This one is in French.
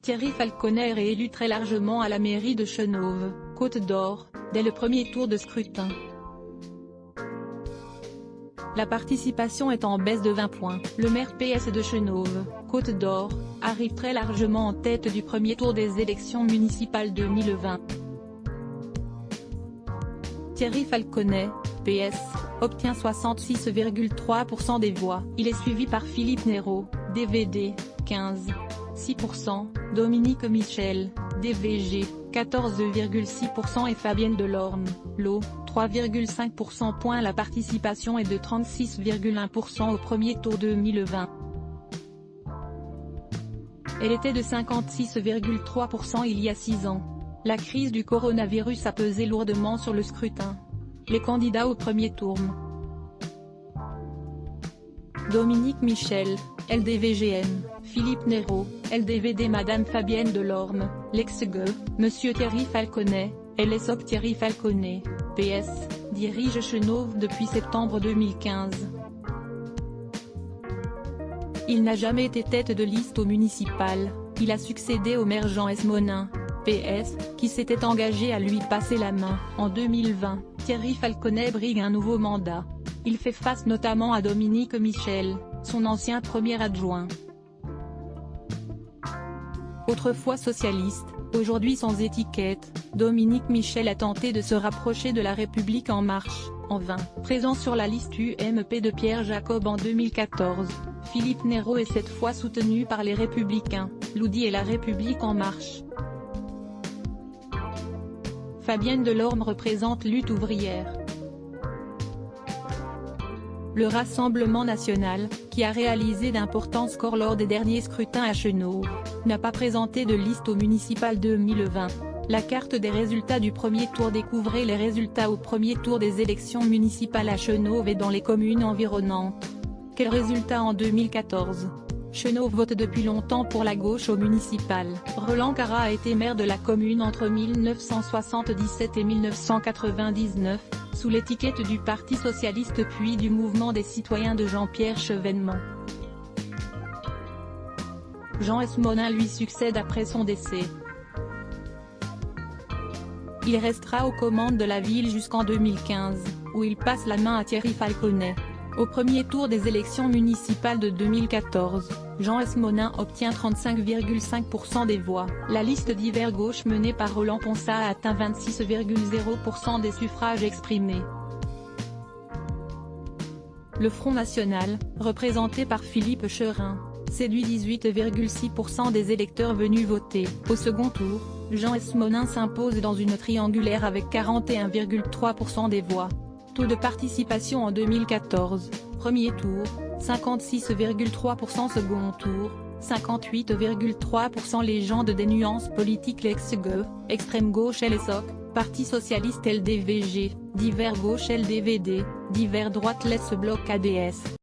Thierry Falconet est réélu très largement à la mairie de Chenôve, Côte d'Or, dès le premier tour de scrutin. La participation est en baisse de 20 points. Le maire PS de Chenôve, Côte d'Or, arrive très largement en tête du premier tour des élections municipales 2020. Thierry Falconet, PS, obtient 66,3% des voix. Il est suivi par Philippe Néraud, DVD, 15,6%, Dominique Michel, DVG, 14,6% et Fabienne Delorme, LO, 3,5%. La participation est de 36,1% au premier tour 2020. Elle était de 56,3% il y a 6 ans. La crise du coronavirus a pesé lourdement sur le scrutin. Les candidats au premier tour. Dominique Michel, LDVGM, Philippe Néraud, LDVD Madame Fabienne Delorme, l'ex-GE, Monsieur Thierry Falconet, LSOC Thierry Falconet, PS, dirige Chenôve depuis septembre 2015. Il n'a jamais été tête de liste au municipal, il a succédé au maire Jean Esmonin, PS, qui s'était engagé à lui passer la main. En 2020, Thierry Falconet brigue un nouveau mandat. Il fait face notamment à Dominique Michel, son ancien premier adjoint. Autrefois socialiste, aujourd'hui sans étiquette, Dominique Michel a tenté de se rapprocher de La République En Marche, en vain. Présent sur la liste UMP de Pierre Jacob en 2014, Philippe Néraud est cette fois soutenu par les Républicains, l'UDI et La République En Marche. Fabienne Delorme représente Lutte ouvrière. Le Rassemblement national, qui a réalisé d'importants scores lors des derniers scrutins à Chenôve, n'a pas présenté de liste au municipal 2020. La carte des résultats du premier tour. Découvrez les résultats au premier tour des élections municipales à Chenôve et dans les communes environnantes. Quels résultats en 2014 ? Chenôve vote depuis longtemps pour la gauche au municipal. Roland Carat a été maire de la commune entre 1977 et 1999, sous l'étiquette du Parti socialiste puis du mouvement des citoyens de Jean-Pierre Chevènement. Jean Esmonin lui succède après son décès. Il restera aux commandes de la ville jusqu'en 2015, où il passe la main à Thierry Falconet. Au premier tour des élections municipales de 2014, Jean Esmonin obtient 35,5% des voix. La liste d'hiver gauche menée par Roland Ponsat a atteint 26,0% des suffrages exprimés. Le Front national, représenté par Philippe Cherin, séduit 18,6% des électeurs venus voter. Au second tour, Jean Esmonin s'impose dans une triangulaire avec 41,3% des voix. Taux de participation en 2014, premier tour, 56,3%. Second tour, 58,3%. Légende des nuances politiques. L'ex-GE, extrême gauche LSOC, Parti socialiste LDVG, divers gauche LDVD, divers droite LS Bloc ADS.